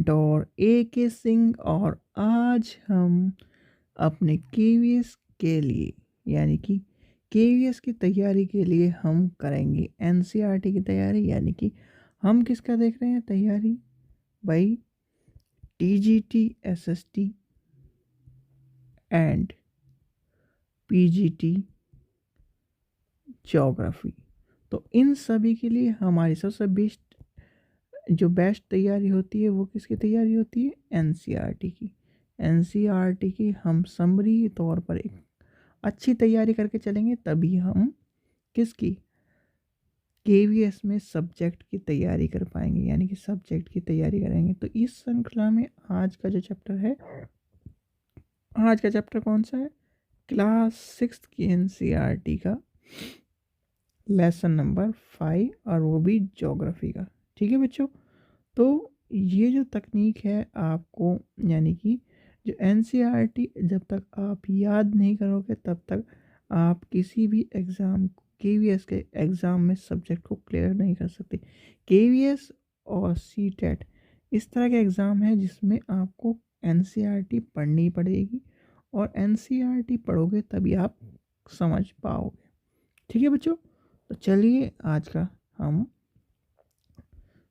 Mentor ए के सिंह और आज हम अपने केवीएस के लिए यानी कि केवीएस की तैयारी के लिए हम करेंगे एनसीईआरटी की तैयारी। यानी कि हम किसका देख रहे हैं तैयारी भाई? TGT SST and PGT geography. तो इन सभी के लिए हमारी सबसे बेस्ट तैयारी होती है वो किसकी तैयारी होती है? एनसीईआरटी की। एनसीईआरटी की हम समरी तौर पर एक अच्छी तैयारी करके चलेंगे तभी हम किसकी? केवीएस में सब्जेक्ट की तैयारी कर पाएंगे, यानी कि सब्जेक्ट की तैयारी करेंगे। तो इस श्रृंखला में आज का जो चैप्टर है, आज का चैप्टर कौन सा है? क्लास 6 की एनसीईआरटी का लेसन नंबर 5 और वो भी ज्योग्राफी का। ठीक है बच्चों, तो ये जो तकनीक है आपको, यानी कि जो एनसीईआरटी जब तक आप याद नहीं करोगे तब तक आप किसी भी एग्ज़ाम केवीएस के एग्ज़ाम में सब्जेक्ट को क्लियर नहीं कर सकते। केवीएस और सीटेट इस तरह के एग्ज़ाम है जिसमें आपको एनसीईआरटी पढ़नी पड़ेगी और एनसीईआरटी पढ़ोगे तभी आप समझ पाओगे। ठीक है बच्चों, तो चलिए आज का हम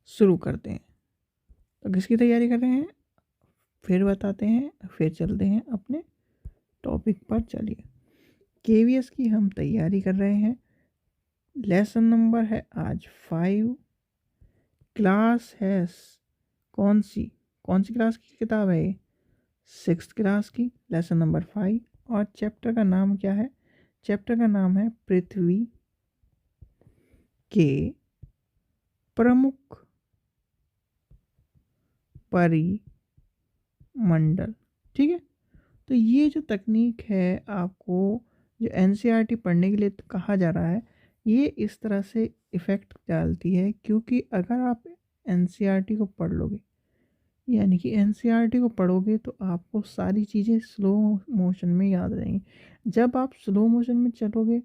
शुरू करते हैं। तो किसकी तैयारी कर रहे हैं फिर बताते हैं, फिर चलते हैं अपने टॉपिक पर। चलिए, केवीएस की हम तैयारी कर रहे हैं। लेसन नंबर है आज 5। क्लास है कौन सी क्लास की किताब है ये? 6th क्लास की, लेसन नंबर 5। और चैप्टर का नाम क्या है? चैप्टर का नाम है पृथ्वी के प्रमुख परिमंडल। ठीक है, तो ये जो तकनीक है आपको जो एनसीईआरटी पढ़ने के लिए कहा जा रहा है, ये इस तरह से इफ़ेक्ट डालती है क्योंकि अगर आप एनसीईआरटी को पढ़ लोगे, यानी कि एनसीईआरटी को पढ़ोगे तो आपको सारी चीज़ें स्लो मोशन में याद रहेंगी। जब आप स्लो मोशन में चलोगे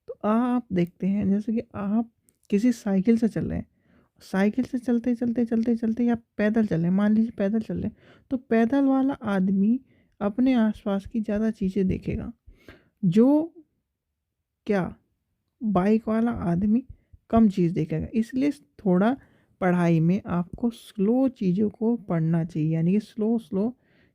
तो आप देखते हैं जैसे कि आप किसी साइकिल से चल रहे हैं, साइकिल से चलते चलते चलते चलते या पैदल चल रहे हैं, मान लीजिए पैदल चल रहे हैं, तो पैदल वाला आदमी अपने आसपास की ज़्यादा चीज़ें देखेगा, जो क्या बाइक वाला आदमी कम चीज़ देखेगा। इसलिए थोड़ा पढ़ाई में आपको स्लो चीज़ों को पढ़ना चाहिए, यानी कि स्लो स्लो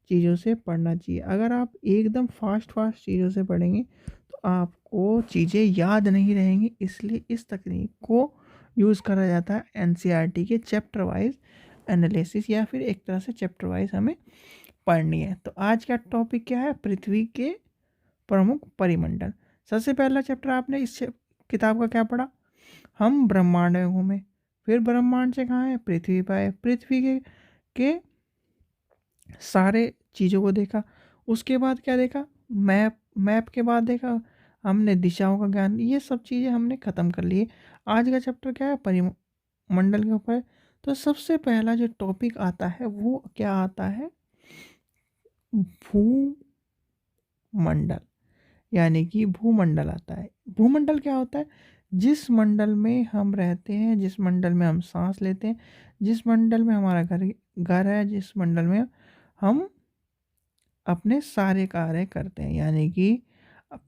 चीज़ों से पढ़ना चाहिए। अगर आप एकदम फास्ट फास्ट चीज़ों से पढ़ेंगे तो आपको चीज़ें याद नहीं रहेंगी। इसलिए इस तकनीक को यूज़ करा जाता है एनसीईआरटी के चैप्टर वाइज एनालिसिस, या फिर एक तरह से चैप्टर वाइज हमें पढ़नी है। तो आज का टॉपिक क्या है? पृथ्वी के प्रमुख परिमंडल। सबसे पहला चैप्टर आपने इस किताब का क्या पढ़ा? हम ब्रह्मांड में घूमे, फिर ब्रह्मांड से कहाँ है? पृथ्वी पर आए, पृथ्वी के सारे चीज़ों को देखा। उसके बाद क्या देखा? मैप के बाद देखा हमने दिशाओं का ज्ञान। ये सब चीज़ें हमने ख़त्म कर लिए। आज का चैप्टर क्या है? परिमंडल के ऊपर। तो सबसे पहला जो टॉपिक आता है वो क्या आता है? भूमंडल, यानी कि भूमंडल आता है। भूमंडल क्या होता है? जिस मंडल में हम रहते हैं, जिस मंडल में हम सांस लेते हैं, जिस मंडल में हमारा घर घर है, जिस मंडल में हम अपने सारे कार्य करते हैं, यानी कि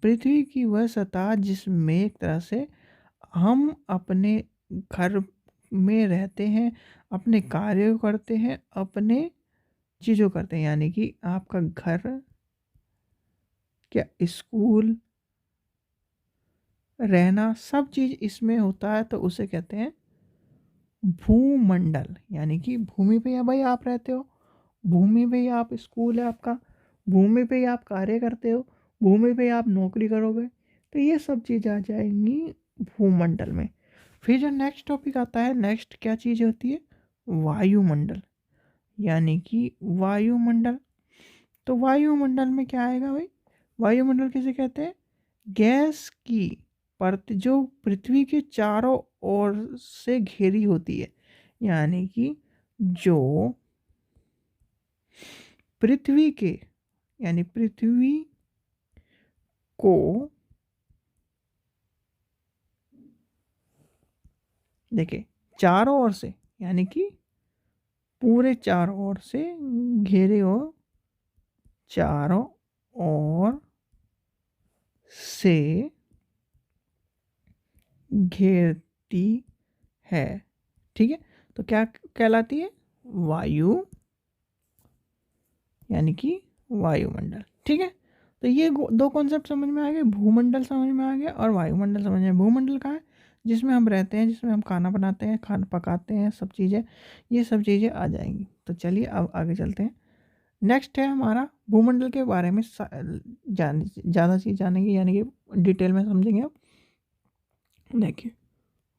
पृथ्वी की वह सतह जिसमें एक तरह से हम अपने घर में रहते हैं, अपने कार्य करते हैं, अपने चीज़ों करते हैं, यानी कि आपका घर, क्या स्कूल, रहना, सब चीज़ इसमें होता है। तो उसे कहते हैं भूमंडल। यानी कि भूमि पे या भाई आप रहते हो, भूमि पे ही आप स्कूल है आपका, भूमि पे ही आप कार्य करते हो, भूमि पे ही आप नौकरी करोगे। तो ये सब चीज़ आ जाएंगी भूमंडल में। फिर जो नेक्स्ट टॉपिक आता है, नेक्स्ट क्या चीज़ होती है? वायुमंडल, यानी कि वायुमंडल। तो वायुमंडल में क्या आएगा भाई? वायुमंडल किसे कहते हैं? गैस की परत जो पृथ्वी के चारों ओर से घिरी होती है, यानी कि जो पृथ्वी के, यानी पृथ्वी को देखिए चारों ओर से, यानी कि पूरे चारों ओर से घेरे हो, चारों ओर से घेरती है। ठीक है, तो क्या कहलाती है? वायु, यानी कि वायुमंडल। ठीक है, तो ये दो कॉन्सेप्ट समझ में आ गए, भूमंडल समझ में आ गया और वायुमंडल समझ में। भूमंडल कहाँ है? जिसमें हम रहते हैं, जिसमें हम खाना बनाते हैं, खाना पकाते हैं, सब चीज़ें, ये सब चीज़ें आ जाएंगी। तो चलिए अब आगे चलते हैं। नेक्स्ट है हमारा भूमंडल के बारे में ज़्यादा चीज़ जानेंगे, यानी कि डिटेल में समझेंगे। अब देखिए,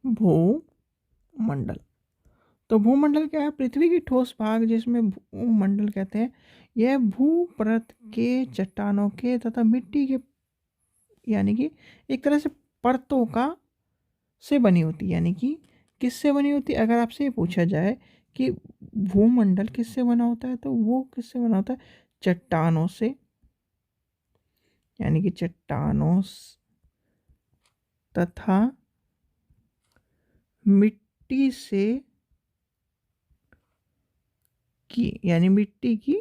भूमंडल, तो भूमंडल क्या है? पृथ्वी की ठोस भाग जिसमें भूमंडल कहते हैं। यह भूपरत के चट्टानों के तथा मिट्टी के, यानी कि एक तरह से परतों का से बनी होती है। यानी कि किससे बनी होती है? अगर आपसे ये पूछा जाए कि भूमंडल किससे बना होता है, तो वो किससे बना होता है? चट्टानों से, यानी कि चट्टानों तथा मिट्टी से की, यानी मिट्टी की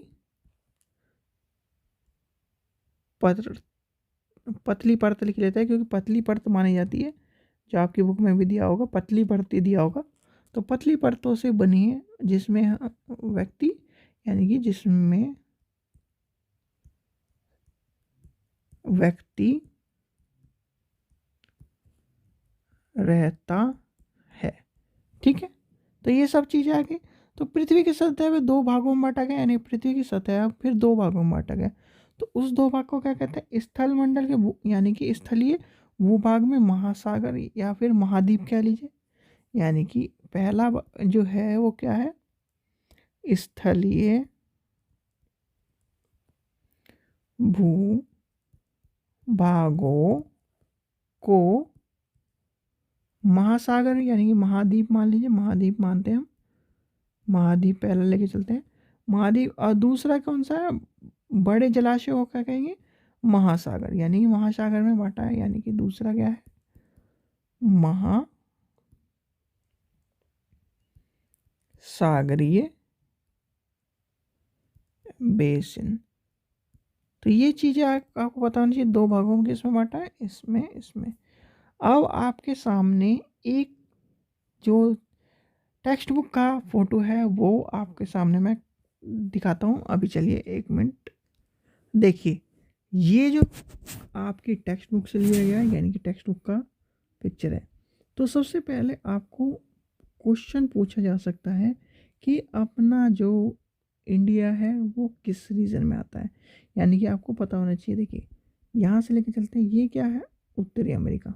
पतली परत लिख लेता है, क्योंकि पतली परत मानी जाती है, जो आपकी बुक में भी दिया होगा, पतली परत दिया होगा। तो पतली परतों से बनी है, जिसमें व्यक्ति, यानी कि जिसमें व्यक्ति रहता है। ठीक है, तो ये सब चीज़ें आ गई। तो पृथ्वी की सतह में दो भागों में बांटा गया, यानी पृथ्वी की सतह फिर दो भागों में बांटा गया। तो उस दो भाग को क्या कहते हैं? स्थल मंडल के यानी कि स्थलीय भूभाग में महासागर या फिर महाद्वीप कह लीजिए। यानी कि पहला जो है वो क्या है? स्थलीय भूभागों को महासागर, यानी कि महाद्वीप मान लीजिए, महाद्वीप मानते हैं हम, महाद्वीप पहला लेके चलते हैं, महाद्वीप। और दूसरा कौन सा है? बड़े जलाशय को क्या कहेंगे? महासागर, यानी कि महासागर में बांटा है, यानी कि दूसरा क्या है? महासागरीय बेसिन। तो ये चीज़ें आपको पता होनी चाहिए। दो भागों में किसमें बांटा है? इसमें, इसमें। अब आपके सामने एक जो टेक्स्ट बुक का फोटो है वो आपके सामने मैं दिखाता हूँ। अभी चलिए 1 मिनट, देखिए, ये जो आपकी टेक्स्ट बुक से लिया गया है, यानी कि टेक्स्ट बुक का पिक्चर है। तो सबसे पहले आपको क्वेश्चन पूछा जा सकता है कि अपना जो इंडिया है वो किस रीजन में आता है, यानी कि आपको पता होना चाहिए। देखिए, यहाँ से लेके चलते हैं, ये क्या है? उत्तरी अमेरिका।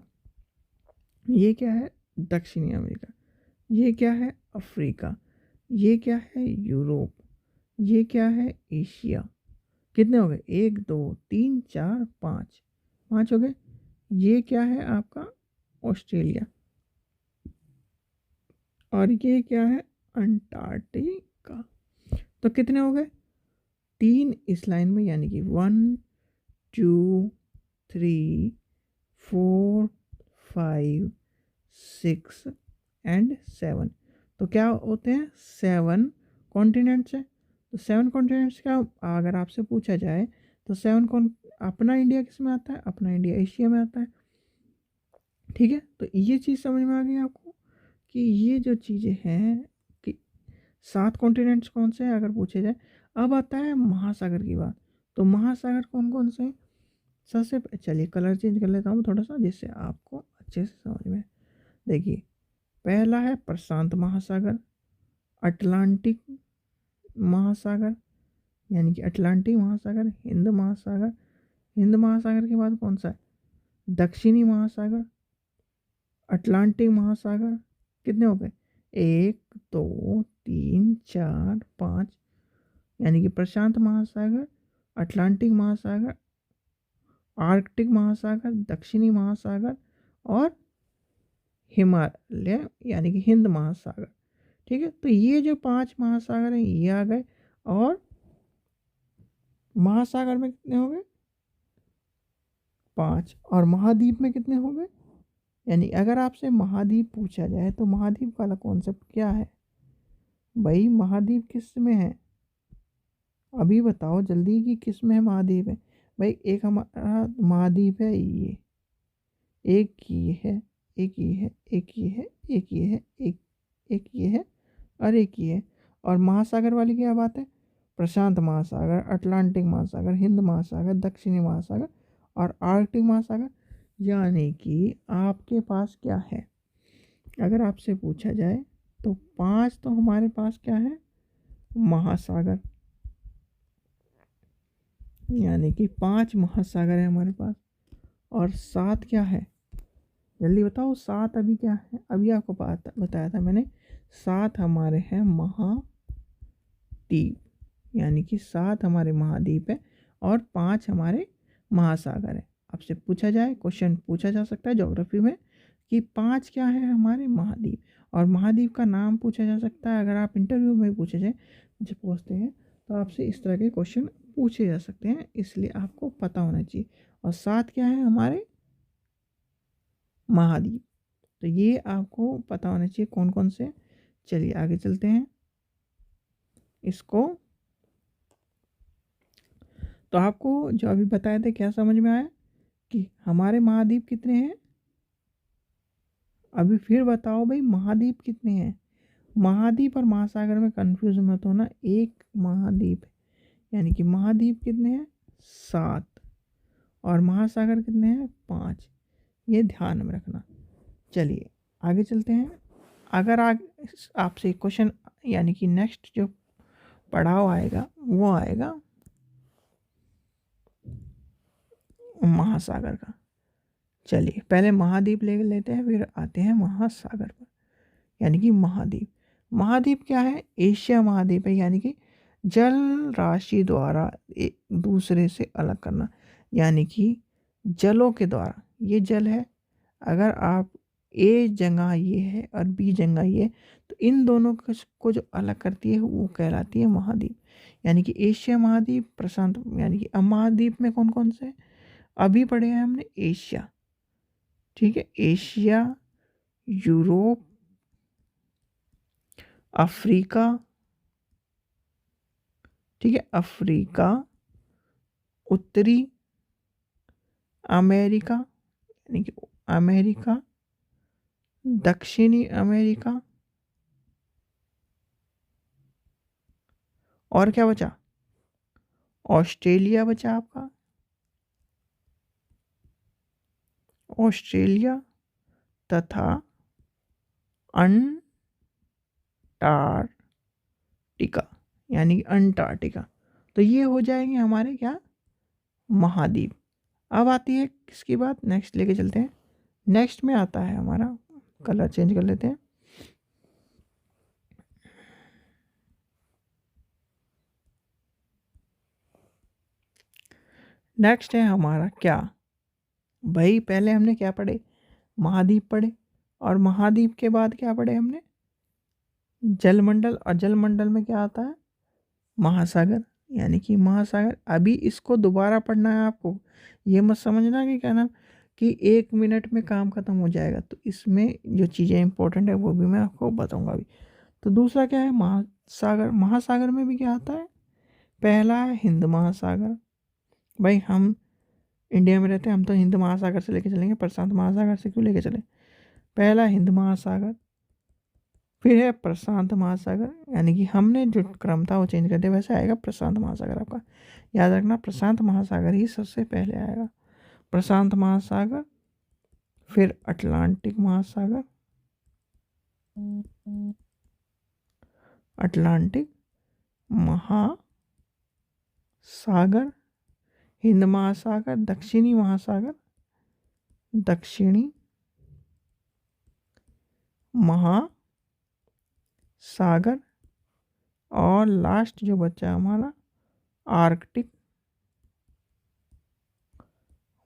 ये क्या है? दक्षिणी अमेरिका। ये क्या है? अफ्रीका। ये क्या है? यूरोप। ये क्या है? एशिया। कितने हो गए? 1 2 3 4 5, 5 हो गए। ये क्या है आपका? ऑस्ट्रेलिया। और ये क्या है? अंटार्कटिका। तो कितने हो गए? 3 इस लाइन में, यानी कि 1 2 3 4 5 6 एंड 7। तो क्या होते हैं? 7 कॉन्टिनेंट्स है। तो 7 कॉन्टिनेंट्स क्या, अगर आपसे पूछा जाए तो अपना इंडिया किस में आता है? अपना इंडिया एशिया में आता है। ठीक है, तो ये चीज़ समझ में आ गई आपको कि ये जो चीज़ें हैं कि 7 कॉन्टिनेंट्स कौन से हैं अगर पूछे जाए। अब आता है महासागर की बात। तो महासागर कौन कौन से हैं? सबसे चलिए कलर चेंज कर लेता हूँ थोड़ा सा, जिससे आपको अच्छे से समझ में। देखिए, पहला है प्रशांत महासागर, अटलांटिक महासागर, यानी कि अटलांटिक महासागर, हिंद महासागर। हिंद महासागर के बाद कौन सा है? दक्षिणी महासागर, अटलांटिक महासागर। कितने हो गए? 1 2 3 4 5, यानी कि प्रशांत महासागर, अटलांटिक महासागर, आर्कटिक महासागर, दक्षिणी महासागर और हिमालय, यानी कि हिंद महासागर। ठीक है, तो ये जो 5 महासागर हैं ये आ गए। और महासागर में कितने हो गए? 5। और महाद्वीप में कितने हो गए? यानी अगर आपसे महाद्वीप पूछा जाए तो महाद्वीप वाला कॉन्सेप्ट क्या है? भाई महाद्वीप किस में है, अभी बताओ जल्दी कि किस में है महाद्वीप है। भाई एक हमारा महाद्वीप है ये, एक ये है, एक ये है, एक ये है, एक ये है, एक ये है और एक ये है। और महासागर वाली क्या बात है, प्रशांत महासागर, अटलांटिक महासागर, हिंद महासागर, दक्षिणी महासागर और आर्कटिक महासागर। यानी कि आपके पास क्या है, अगर आपसे पूछा जाए तो 5 तो हमारे पास क्या है, महासागर। यानी कि 5 महासागर है हमारे पास। और 7 क्या है, जल्दी बताओ 7 अभी क्या है, अभी आपको बताया था मैंने, 7 हमारे हैं महाद्वीप। यानी कि 7 हमारे महाद्वीप है और 5 हमारे महासागर है। आपसे पूछा जाए, क्वेश्चन पूछा जा सकता है ज्योग्राफी में कि 5 क्या है हमारे महाद्वीप, और महाद्वीप का नाम पूछा जा सकता है। अगर आप इंटरव्यू में पूछे जाए, जब पूछते हैं तो आपसे इस तरह के क्वेश्चन पूछे जा सकते हैं, इसलिए आपको पता होना चाहिए। और 7 क्या है हमारे महाद्वीप, तो ये आपको पता होना चाहिए कौन कौन से। चलिए आगे चलते हैं इसको। तो आपको जो अभी बताए थे क्या समझ में आया कि हमारे महाद्वीप कितने हैं, अभी फिर बताओ भाई महाद्वीप कितने हैं। महाद्वीप और महासागर में कंफ्यूज मत होना, एक महाद्वीप है। यानी कि महाद्वीप कितने हैं, 7 और महासागर कितने हैं, 5। ये ध्यान में रखना। चलिए आगे चलते हैं। अगर आपसे क्वेश्चन यानी कि नेक्स्ट जो पड़ाव आएगा वो आएगा महासागर का। चलिए पहले महाद्वीप ले लेते हैं, फिर आते हैं महासागर पर। यानी कि महाद्वीप, महाद्वीप क्या है, एशिया महाद्वीप है। यानी कि जल राशि द्वारा एक दूसरे से अलग करना, यानी कि जलों के द्वारा, ये जल है, अगर आप ए जगह ये है और बी जगह ये है, तो इन दोनों को जो अलग करती है वो कहलाती है महाद्वीप। यानी कि एशिया महाद्वीप, प्रशांत, यानी कि महाद्वीप में कौन कौन से हैं? अभी पढ़े हैं हमने एशिया, ठीक है, एशिया, यूरोप, अफ्रीका, ठीक है, अफ्रीका, उत्तरी अमेरिका, यानी कि अमेरिका, दक्षिणी अमेरिका, और क्या बचा, ऑस्ट्रेलिया बचा आपका, ऑस्ट्रेलिया तथा अंटार्कटिका, यानी कि अंटार्कटिका। तो ये हो जाएंगे हमारे क्या, महाद्वीप। अब आती है किसकी बात, नेक्स्ट लेके चलते हैं। नेक्स्ट में आता है हमारा, कलर चेंज कर लेते हैं। नेक्स्ट है हमारा क्या, भाई पहले हमने क्या पढ़े, महाद्वीप पढ़े, और महाद्वीप के बाद क्या पढ़े हमने, जलमंडल, और जलमंडल में क्या आता है, महासागर। यानी कि महासागर, अभी इसको दोबारा पढ़ना है आपको, ये मत समझना कि क्या नाम कि 1 मिनट में काम खत्म हो जाएगा। तो इसमें जो चीज़ें इंपॉर्टेंट है वो भी मैं आपको बताऊंगा अभी। तो दूसरा क्या है, महासागर। महासागर में भी क्या आता है, पहला है हिंद महासागर। भाई हम इंडिया में रहते हैं, हम तो हिंद महासागर से लेके चलेंगे, प्रशांत महासागर से क्यों लेके चलें। पहला हिंद महासागर, फिर है प्रशांत महासागर। यानी कि हमने जो क्रम था वो चेंज कर दिया, वैसे आएगा प्रशांत महासागर आपका। याद रखना प्रशांत महासागर ही सबसे पहले आएगा, प्रशांत महासागर, फिर अटलांटिक महासागर, अटलांटिक महासागर, हिंद महासागर, दक्षिणी महासागर, दक्षिणी महासागर, और लास्ट जो बचा हमारा आर्कटिक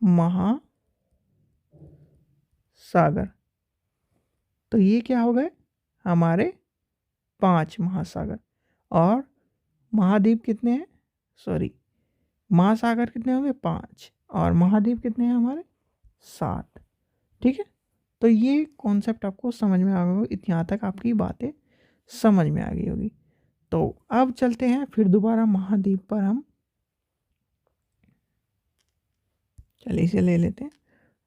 महासागर। तो ये क्या हो गए हमारे 5 महासागर। और महाद्वीप कितने हैं, सॉरी महासागर कितने होंगे, 5, और महाद्वीप कितने हैं हमारे, 7। ठीक है, तो ये कॉन्सेप्ट आपको समझ में आ गया, यहाँ तक आपकी बातें समझ में आ गई होगी। तो अब चलते हैं फिर दोबारा महाद्वीप पर हम। चलिए इसे ले लेते हैं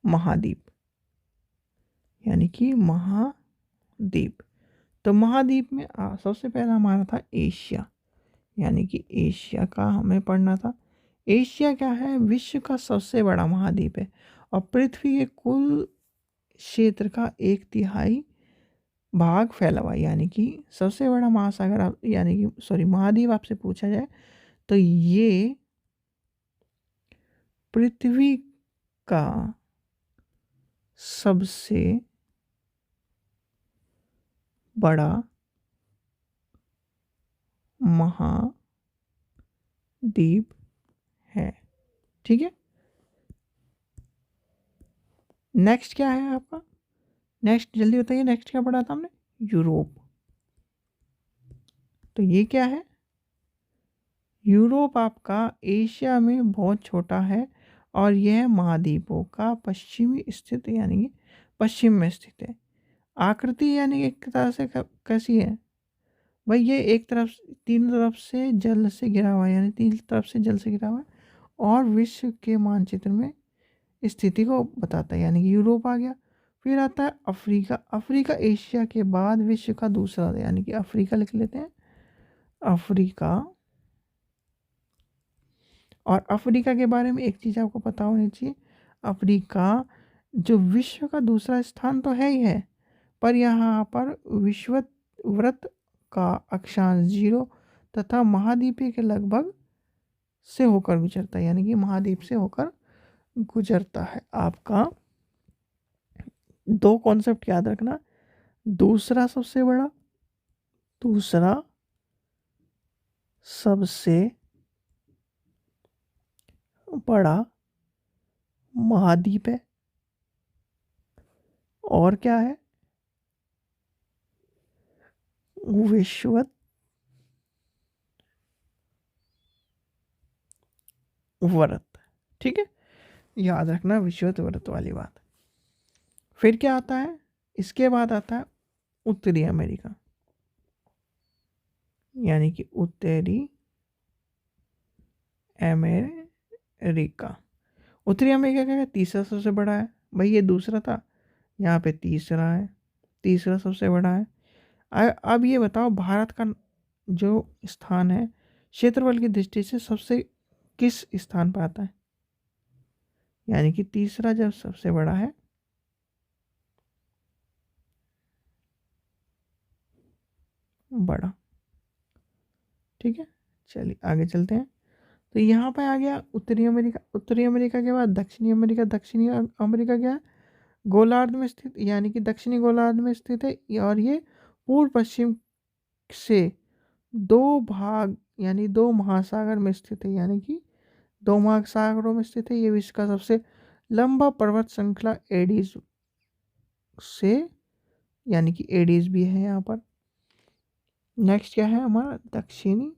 महाद्वीप, यानी कि महाद्वीप। तो महाद्वीप में सबसे पहला हमारा था एशिया, यानी कि एशिया का हमें पढ़ना था। एशिया क्या है? विश्व का सबसे बड़ा महाद्वीप है और पृथ्वी के कुल क्षेत्र का 1/3 भाग फैला हुआ है। यानी कि सबसे बड़ा महासागर आप, यानी कि सॉरी महाद्वीप आपसे पूछा जाए तो ये पृथ्वी का सबसे बड़ा महाद्वीप है। ठीक है, नेक्स्ट क्या है आपका? नेक्स्ट जल्दी बताइए, नेक्स्ट क्या पढ़ा था हमने? यूरोप। तो ये क्या है? यूरोप आपका एशिया में बहुत छोटा है और यह महाद्वीपों का पश्चिमी स्थित, यानी कि पश्चिम में स्थित है। आकृति यानी एक तरह से कैसी है भाई? ये एक तरफ, तीन तरफ से जल से घिरा हुआ है, यानी तीन तरफ से जल से घिरा हुआ है और विश्व के मानचित्र में स्थिति को बताता है, यानी कि यूरोप आ गया। फिर आता है अफ्रीका। अफ्रीका एशिया के बाद विश्व का दूसरा, यानी कि अफ्रीका लिख लेते हैं, अफ्रीका। और अफ्रीका के बारे में एक चीज़ आपको पता होनी चाहिए, अफ्रीका जो विश्व का दूसरा स्थान तो है ही है, पर यहाँ पर विषुववृत्त का अक्षांश 0 तथा महाद्वीपीय के लगभग से होकर गुजरता है, यानी कि महाद्वीप से होकर गुजरता है। आपका 2 कॉन्सेप्ट याद रखना, दूसरा सबसे बड़ा, दूसरा सबसे बड़ा महाद्वीप है, और क्या है? विषुवत व्रत। ठीक है, याद रखना विषुवत व्रत वाली बात। फिर क्या आता है? इसके बाद आता है उत्तरी अमेरिका, यानी कि उत्तरी अमेरिका। उत्तरी अमेरिका क्या है? तीसरा सबसे बड़ा है भाई, ये दूसरा था, यहाँ पे तीसरा है, तीसरा सबसे बड़ा है। अब ये बताओ भारत का जो स्थान है क्षेत्रफल की दृष्टि से सबसे किस स्थान पर आता है? यानी कि तीसरा जब सबसे बड़ा है, बड़ा। ठीक है, चलिए आगे चलते हैं। तो यहाँ पे आ गया उत्तरी अमेरिका। उत्तरी अमेरिका के बाद दक्षिणी अमेरिका। दक्षिणी अमेरिका क्या है? गोलार्ध में स्थित, यानी कि दक्षिणी गोलार्ध में स्थित है और ये पूर्व पश्चिम से 2 भाग, यानी 2 महासागर में स्थित है, यानी कि 2 महासागरों में स्थित है। ये विश्व का सबसे लंबा पर्वत श्रृंखला एडीज से, यानी कि एडीज भी है यहाँ पर। नेक्स्ट क्या है हमारा? दक्षिणी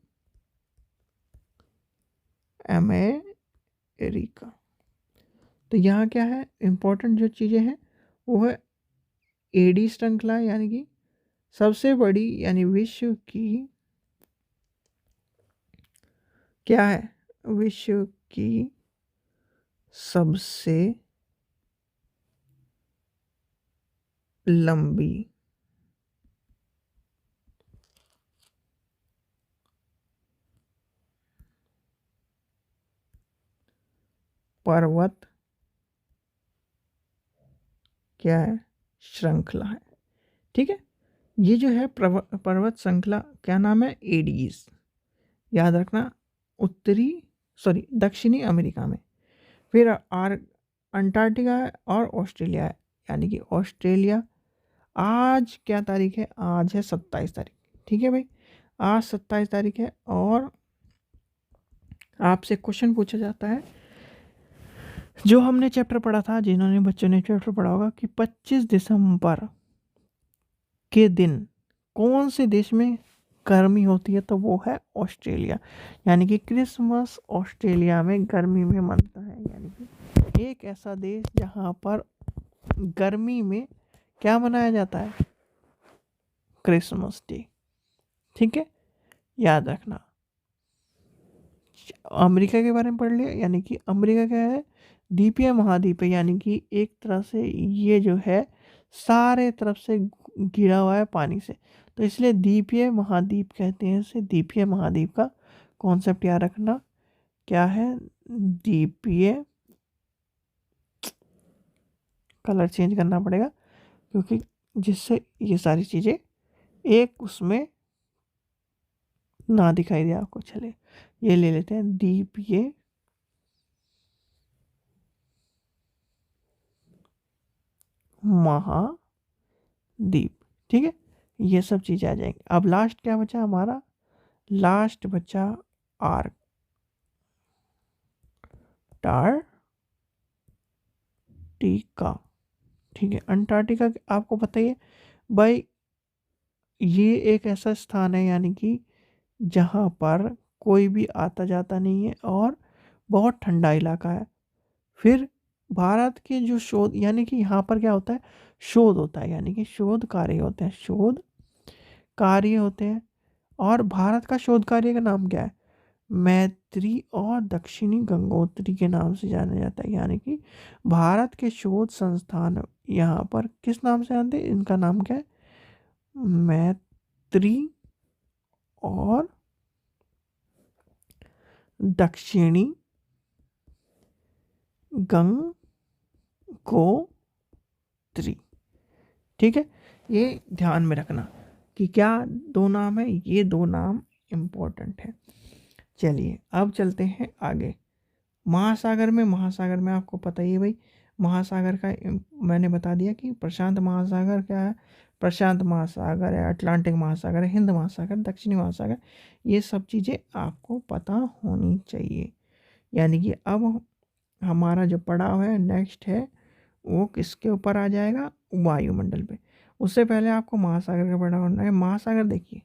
अमेरिका। तो यहाँ क्या है इम्पोर्टेंट जो चीज़ें हैं वो है एडी श्रृंखला, यानी कि सबसे बड़ी, यानी विश्व की क्या है? विश्व की सबसे लंबी पर्वत क्या है? श्रृंखला है। ठीक है, ये जो है पर्वत श्रृंखला क्या नाम है? एडीज। याद रखना, दक्षिणी अमेरिका में। फिर अंटार्कटिका है और ऑस्ट्रेलिया है, यानी कि ऑस्ट्रेलिया। आज क्या तारीख है? आज है 27 तारीख। ठीक है भाई, आज 27 तारीख है और आपसे क्वेश्चन पूछा जाता है जो हमने चैप्टर पढ़ा था, जिन्होंने बच्चों ने चैप्टर पढ़ा होगा, कि 25 दिसंबर के दिन कौन से देश में गर्मी होती है? तो वो है ऑस्ट्रेलिया, यानी कि क्रिसमस ऑस्ट्रेलिया में गर्मी में मनता है, यानी कि एक ऐसा देश जहाँ पर गर्मी में क्या मनाया जाता है? Christmas day. ठीक है, याद रखना। अमेरिका के बारे में पढ़ लिया, यानी कि अमेरिका क्या है, द्वीपीय महाद्वीप है, यानी कि एक तरह से ये जो है सारे तरफ से घिरा हुआ है पानी से, तो इसलिए द्वीपीय महाद्वीप कहते हैं इसे। द्वीपीय महाद्वीप का कॉन्सेप्ट याद रखना क्या है, द्वीपीय, कलर चेंज करना पड़ेगा क्योंकि जिससे ये सारी चीज़ें एक उसमें ना दिखाई दे आपको। चले ये ले लेते हैं, द्वीपीय महाद्वीप, ठीक है, ये सब चीज़ें आ जाएंगी। अब लास्ट क्या बचा हमारा, लास्ट बचा अंटार्कटिका, ठीक है। अंटार्कटिका आपको पता ही है भाई, ये एक ऐसा स्थान है यानी कि जहाँ पर कोई भी आता जाता नहीं है और बहुत ठंडा इलाका है। फिर भारत के जो शोध, यानी कि यहाँ पर क्या होता है, शोध होता है, यानी कि शोध कार्य होते हैं, शोध कार्य होते हैं। और भारत का शोध कार्य का नाम क्या है, मैत्री और दक्षिणी गंगोत्री के नाम से जाना जाता है। यानी कि भारत के शोध संस्थान यहाँ पर किस नाम से आते हैं, इनका नाम क्या है, मैत्री और दक्षिणी गंगोत्री, ठीक है। ये ध्यान में रखना कि क्या दो नाम है, ये दो नाम इम्पोर्टेंट है। चलिए अब चलते हैं आगे। महासागर में आपको पता ही है भाई, महासागर का मैंने बता दिया कि प्रशांत महासागर क्या है, प्रशांत महासागर है, अटलांटिक महासागर है, हिंद महासागर, दक्षिणी महासागर, ये सब चीज़ें आपको पता होनी चाहिए। यानी कि अब हमारा जो पड़ाव है नेक्स्ट है वो किसके ऊपर आ जाएगा, वायुमंडल पे। उससे पहले आपको महासागर का पढ़ना होना है। महासागर देखिए,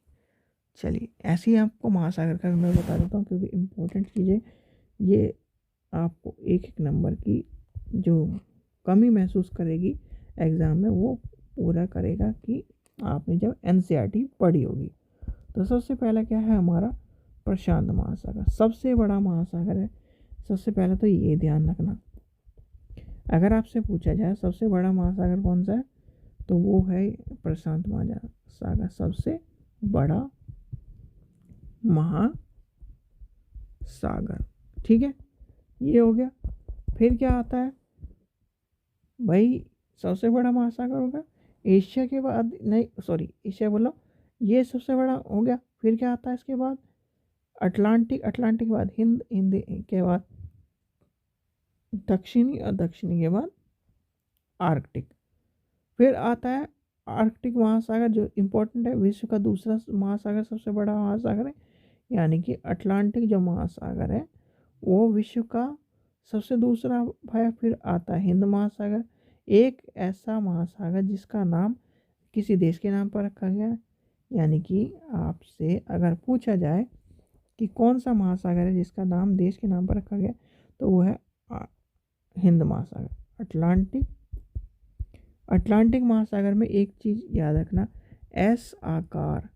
चलिए ऐसे ही आपको महासागर का मैं बता देता हूँ क्योंकि इम्पोर्टेंट चीज़ें ये आपको एक एक नंबर की जो कमी महसूस करेगी एग्ज़ाम में वो पूरा करेगा कि आपने जब एनसीईआरटी पढ़ी होगी। तो सबसे पहला क्या है हमारा, प्रशांत महासागर, सबसे बड़ा महासागर है। सबसे पहले तो ये ध्यान रखना, अगर आपसे पूछा जाए सबसे बड़ा महासागर कौन सा है तो वो है प्रशांत महासागर, सबसे बड़ा महासागर, ठीक है, ये हो गया। फिर क्या आता है भाई, सबसे बड़ा महासागर होगा एशिया के बाद, नहीं सॉरी एशिया बोलो, ये सबसे बड़ा हो गया। फिर क्या आता है इसके बाद, अटलांटिक, अटलांटिक के बाद हिंद, हिंद के बाद दक्षिणी, और दक्षिणी के बाद आर्कटिक। फिर आता है आर्कटिक महासागर जो इम्पोर्टेंट है, विश्व का दूसरा महासागर, सबसे बड़ा महासागर है। यानी कि अटलांटिक जो महासागर है वो विश्व का सबसे दूसरा है। फिर आता है हिंद महासागर, एक ऐसा महासागर जिसका नाम किसी देश के नाम पर रखा गया है। यानी कि आपसे अगर पूछा जाए कि कौन सा महासागर है जिसका नाम देश के नाम पर रखा गया तो वो है हिंद महासागर। अटलांटिक, अटलांटिक महासागर में एक चीज़ याद रखना, एस आकार,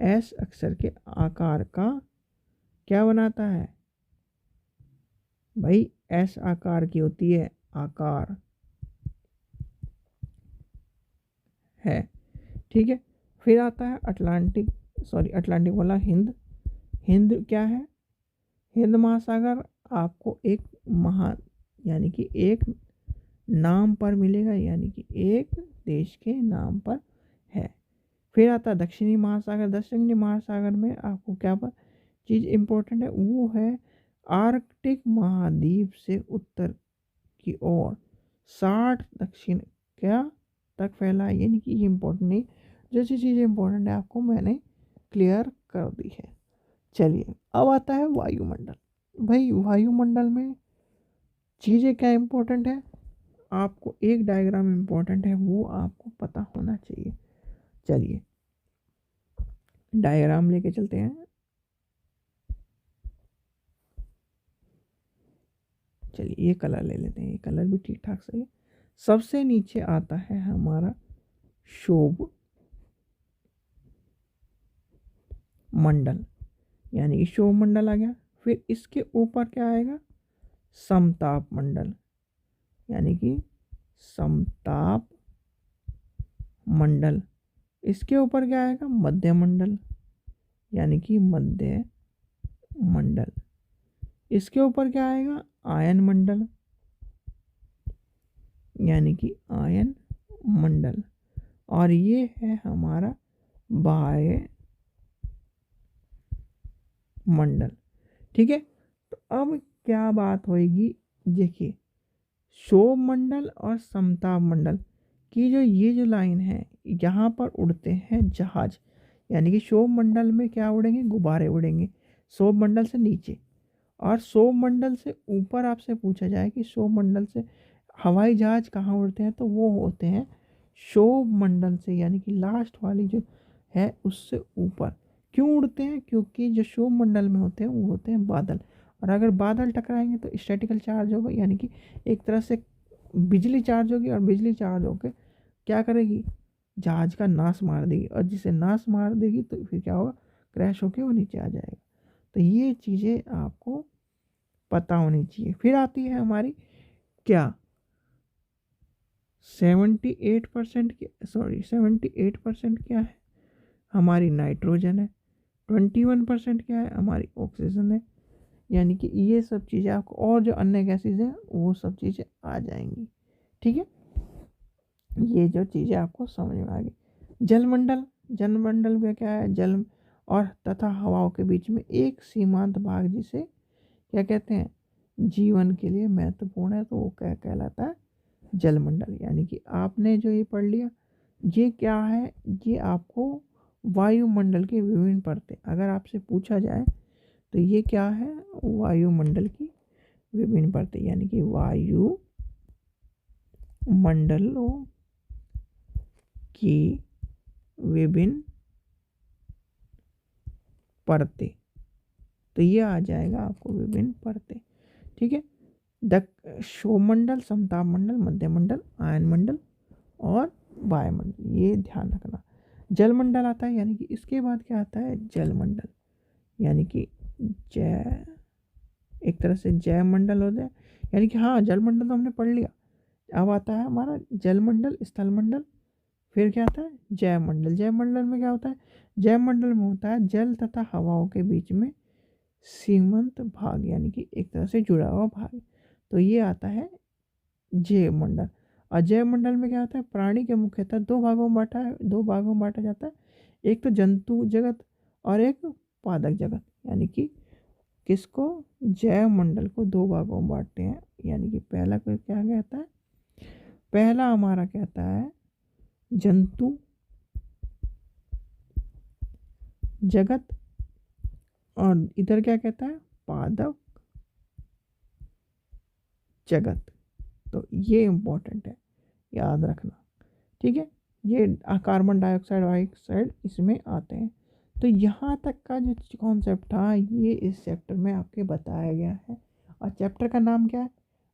एस अक्षर के आकार का क्या बनाता है भाई, एस आकार की होती है, आकार है, ठीक है। फिर आता है अटलांटिक, सॉरी अटलांटिक बोला, हिंद, हिंद क्या है, हिंद महासागर आपको एक महा, यानी कि एक नाम पर मिलेगा, यानी कि एक देश के नाम पर है। फिर आता है दक्षिणी महासागर, दक्षिणी महासागर में आपको क्या पर चीज़ इम्पोर्टेंट है, वो है आर्कटिक महाद्वीप से उत्तर की ओर 60 दक्षिण क्या तक फैला है। यानी कि ये इम्पोर्टेंट नहीं, जैसी चीज़ें इम्पोर्टेंट है आपको मैंने क्लियर कर दी है। चलिए अब आता है वायुमंडल। भाई वायुमंडल में चीज़ें क्या इम्पोर्टेंट है, आपको एक डायग्राम इम्पोर्टेंट है वो आपको पता होना चाहिए। चलिए डायग्राम लेके चलते हैं। चलिए ये कलर ले लेते हैं, ये कलर भी ठीक ठाक सही है। सबसे नीचे आता है हमारा शोभ, मंडल, यानी कि क्षोभ मंडल आ गया। फिर इसके ऊपर क्या आएगा, समताप मंडल, यानी कि समताप मंडल। इसके ऊपर क्या आएगा, मध्य मंडल, यानी कि मध्य मंडल। इसके ऊपर क्या आएगा, आयन मंडल, यानी कि आयन मंडल। और ये है हमारा बाह्य मंडल। ठीक है, तो अब क्या बात होगी, देखिए क्षोभ मंडल और समताप मंडल की ये जो लाइन है, यहाँ पर उड़ते हैं जहाज, यानी कि क्षोभ मंडल में क्या उड़ेंगे, गुब्बारे उड़ेंगे क्षोभ मंडल से नीचे। और क्षोभ मंडल से ऊपर आपसे पूछा जाए कि क्षोभ मंडल से हवाई जहाज कहाँ उड़ते हैं, तो वो होते हैं क्षोभ मंडल से, यानी कि लास्ट वाली जो है उससे ऊपर। क्यों उड़ते हैं, क्योंकि जो क्षोभ मंडल में होते हैं वो होते हैं बादल, और अगर बादल टकराएंगे तो स्टैटिकल चार्ज होगा, यानी कि एक तरह से बिजली चार्ज होगी, और बिजली चार्ज होकर क्या करेगी, जहाज का नाश मार देगी, और जिसे नाश मार देगी तो फिर क्या होगा, क्रैश होके वो नीचे आ जाएगा। तो ये चीज़ें आपको पता होनी चाहिए। फिर आती है हमारी क्या, 78% की, सॉरी 78% क्या है, हमारी नाइट्रोजन है। 21% क्या है, हमारी ऑक्सीजन है। यानी कि ये सब चीज़ें आपको, और जो अन्य गैसेज हैं वो सब चीज़ें आ जाएंगी। ठीक है, ये जो चीज़ें आपको समझ में आ गई। जलमंडल, जलमंडल में क्या है, जल और तथा हवाओं के बीच में एक सीमांत भाग, जिसे क्या कहते हैं, जीवन के लिए महत्वपूर्ण है, तो वो क्या कहलाता है, जलमंडल। यानी कि आपने जो ये पढ़ लिया, ये क्या है, ये आपको वायुमंडल की विभिन्न परतें, अगर आपसे पूछा जाए तो ये क्या है, वायुमंडल की विभिन्न परतें, यानी कि वायु मंडलों की विभिन्न परतें। तो ये आ जाएगा आपको विभिन्न परतें। ठीक है, क्षोभमंडल, समताप मंडल, मध्य मंडल, आयन मंडल और वायुमंडल, ये ध्यान रखना। जलमंडल आता है, यानी कि इसके बाद क्या आता है, जलमंडल, यानी कि जय, एक तरह से जय मंडल होता है, यानी कि हाँ जलमंडल तो हमने पढ़ लिया। अब आता है हमारा जलमंडल, स्थलमंडल, फिर क्या आता है, जयमंडल। जयमंडल में क्या होता है, जयमंडल में होता है जल तथा हवाओं के बीच में सीमंत भाग, यानी कि एक तरह से जुड़ा हुआ भाग। तो ये आता है जय मंडल। और जय मंडल में क्या होता है, प्राणी के मुख्यतः दो भागों में बांटा है, दो भागों में बांटा जाता है, एक तो जंतु जगत और एक पादक जगत। यानी कि किसको, जय मंडल को दो भागों में बांटते हैं। यानी कि पहला को क्या कहता है, पहला हमारा कहता है जंतु जगत, और इधर क्या कहता है, पादप जगत। तो ये इम्पोर्टेंट है, याद रखना। ठीक है, ये कार्बन डाइऑक्साइड ऑक्साइड इसमें आते हैं। तो यहाँ तक का जो कॉन्सेप्ट था, ये इस चैप्टर में आपके बताया गया है। और चैप्टर का नाम क्या है,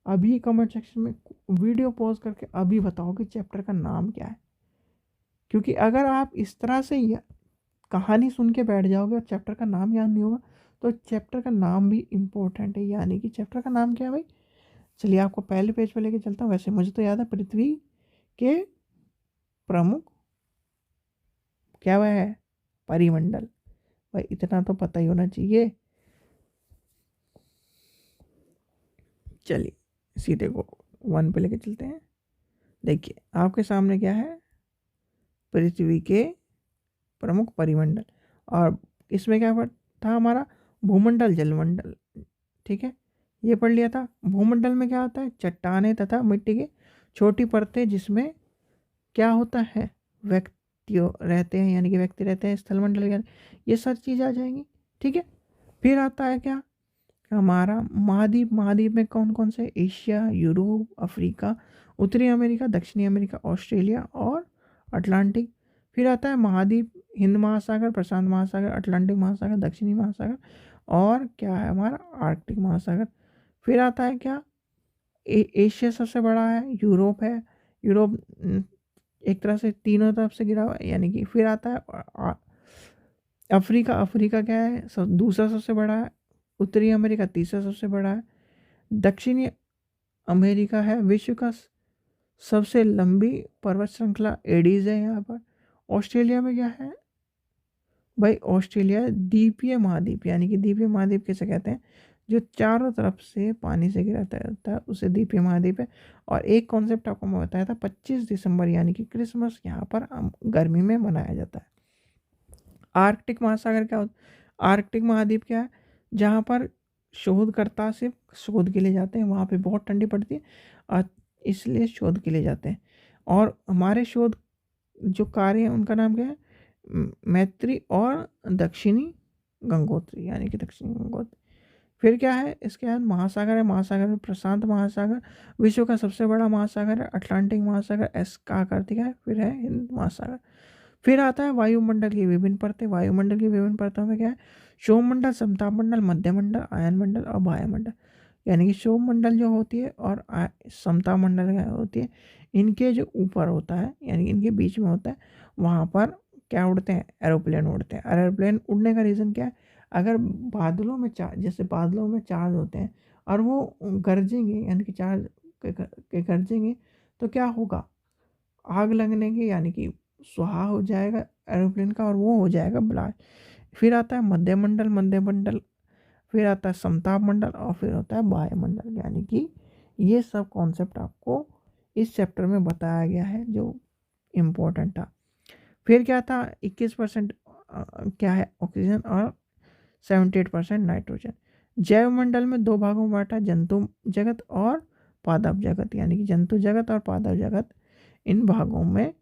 अभी कमेंट सेक्शन में वीडियो पॉज करके अभी बताओ कि चैप्टर का नाम क्या है। क्योंकि अगर आप इस तरह से कहानी सुन के बैठ जाओगे और चैप्टर का नाम याद नहीं होगा, तो चैप्टर का नाम भी इम्पोर्टेंट है। यानी कि चैप्टर का नाम क्या है भाई, चलिए आपको पहले पेज पे लेके चलता हूँ। वैसे मुझे तो याद है, पृथ्वी के प्रमुख क्या वह है, परिमंडल। भाई इतना तो पता ही होना चाहिए। चलिए सीधे को 1 पे लेके चलते हैं। देखिए आपके सामने क्या है, पृथ्वी के प्रमुख परिमंडल, और इसमें क्या था हमारा, भूमंडल, जलमंडल। ठीक है, ये पढ़ लिया था। भूमंडल में क्या होता है, चट्टानें तथा मिट्टी की छोटी परतें, जिसमें क्या होता है, व्यक्ति रहते हैं, यानी कि व्यक्ति रहते हैं। स्थलमंडल यानी ये सारी चीज़ आ जाएंगी। ठीक है, फिर आता है क्या, हमारा महाद्वीप। महाद्वीप में कौन कौन से, एशिया, यूरोप, अफ्रीका, उत्तरी अमेरिका, दक्षिणी अमेरिका, ऑस्ट्रेलिया और अटलांटिक। फिर आता है महाद्वीप, हिंद महासागर, प्रशांत महासागर, अटलांटिक महासागर, दक्षिणी महासागर, और क्या है हमारा, आर्कटिक महासागर। फिर आता है क्या, एशिया सबसे बड़ा है, यूरोप है। यूरोप एक तरह से तीनों तरफ से गिरा हुआ है, यानी कि फिर आता है अफ्रीका, अफ्रीका क्या है, दूसरा सबसे बड़ा है। उत्तरी अमेरिका तीसरा सबसे बड़ा है। दक्षिणी अमेरिका है विश्व का सबसे लंबी पर्वत श्रृंखला, एडीज है यहाँ पर। ऑस्ट्रेलिया में क्या है भाई, ऑस्ट्रेलिया द्वीपीय महाद्वीप, यानी कि द्वीपीय महाद्वीप किसे कहते हैं, जो चारों तरफ से पानी से घिरा रहता है उसे द्वीपीय महाद्वीप है। और एक कॉन्सेप्ट आपको मैं बताया था, 25 दिसंबर यानी कि क्रिसमस यहाँ पर गर्मी में मनाया जाता है। आर्कटिक महासागर क्या होता, आर्कटिक महाद्वीप क्या है, जहाँ पर शोधकर्ता सिर्फ शोध के लिए जाते हैं, वहाँ पे बहुत ठंडी पड़ती है और इसलिए शोध के लिए जाते हैं। और हमारे शोध जो कार्य हैं उनका नाम क्या है, मैत्री और दक्षिणी गंगोत्री, यानी कि दक्षिणी गंगोत्री। फिर क्या है, इसके बाद महासागर है, महासागर में प्रशांत महासागर विश्व का सबसे बड़ा महासागर है, अटलांटिक महासागर एस का आकार है, फिर है हिंद महासागर। फिर आता है वायुमंडल की विभिन्न परतें। वायुमंडल की विभिन्न परतों में क्या है, सौरमंडल, समताप मंडल, मध्यमंडल, आयन मंडल और वायुमंडल। यानी कि सौरमंडल जो होती है और समताप मंडल क्या होती है, इनके जो ऊपर होता है यानी इनके बीच में होता है, वहाँ पर क्या उड़ते हैं, एरोप्लेन उड़ते हैं। और एरोप्लेन उड़ने का रीज़न क्या है, अगर बादलों में चार्ज, जैसे बादलों में चार्ज होते हैं और वो गरजेंगे, यानी कि चार्ज के गरजेंगे, तो क्या होगा, आग लगने की, यानी कि सुहा हो जाएगा एरोप्लेन का और वो हो जाएगा ब्लास्ट। फिर आता है मध्यमंडल, मध्यमंडल फिर आता है समताप मंडल और फिर होता है वायुमंडल। यानी कि ये सब कॉन्सेप्ट आपको इस चैप्टर में बताया गया है जो इम्पोर्टेंट था। फिर क्या था, 21% क्या है ऑक्सीजन और 78% नाइट्रोजन। जैवमंडल में दो भागों में बांटा, जंतु जगत और पादप जगत, यानी कि जंतु जगत और पादप जगत इन भागों में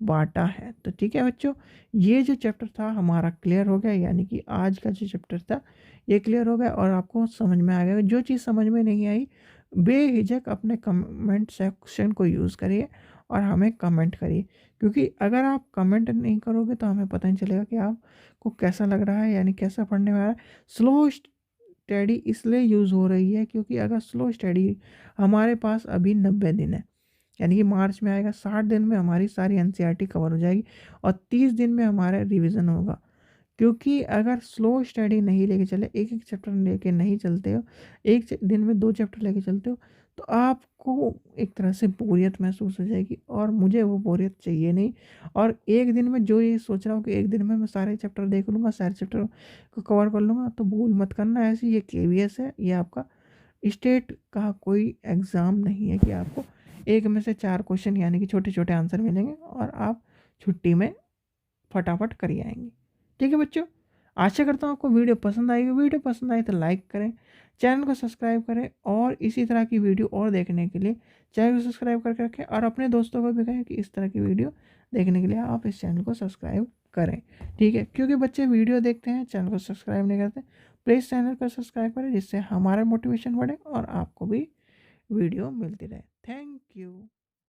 बांटा है। तो ठीक है बच्चों, ये जो चैप्टर था हमारा क्लियर हो गया, यानी कि आज का जो चैप्टर था ये क्लियर हो गया और आपको समझ में आ गया। जो चीज़ समझ में नहीं आई बेहिचक अपने कमेंट सेक्शन को यूज़ करिए और हमें कमेंट करिए, क्योंकि अगर आप कमेंट नहीं करोगे तो हमें पता नहीं चलेगा कि आपको कैसा लग रहा है, यानी कैसा पढ़ने में आ रहा है। स्लो स्टडी इसलिए यूज़ हो रही है क्योंकि अगर स्लो स्टडी, हमारे पास अभी 90 दिन है, यानी कि मार्च में आएगा, 60 दिन में हमारी सारी एनसीईआरटी कवर हो जाएगी और 30 दिन में हमारा रिवीजन होगा। क्योंकि अगर स्लो स्टडी नहीं लेके चले, एक एक चैप्टर लेके नहीं चलते हो, एक दिन में 2 चैप्टर लेके चलते हो, तो आपको एक तरह से बोरियत महसूस हो जाएगी और मुझे वो बोरियत चाहिए नहीं। और एक दिन में जो ये सोच रहा हूँ कि एक दिन में मैं सारे चैप्टर देख लूँगा, सारे चैप्टर को कवर कर लूँगा, तो भूल मत करना ऐसी। ये केवीएस है, ये आपका स्टेट का कोई एग्ज़ाम नहीं है कि आपको एक में से 4 क्वेश्चन यानी कि छोटे छोटे आंसर मिलेंगे और आप छुट्टी में फटाफट कर आएंगे। ठीक है बच्चों, आशा करता हूँ आपको वीडियो पसंद आएगी। वीडियो पसंद आए तो लाइक करें, चैनल को सब्सक्राइब करें और इसी तरह की वीडियो और देखने के लिए चैनल को सब्सक्राइब करके रखें और अपने दोस्तों को भी कहें कि इस तरह की वीडियो देखने के लिए आप इस चैनल को सब्सक्राइब करें। ठीक है, क्योंकि बच्चे वीडियो देखते हैं चैनल को सब्सक्राइब नहीं करते। प्लीज़ चैनल को सब्सक्राइब करें जिससे हमारा मोटिवेशन बढ़े और आपको भी वीडियो मिलती रहे। Thank you.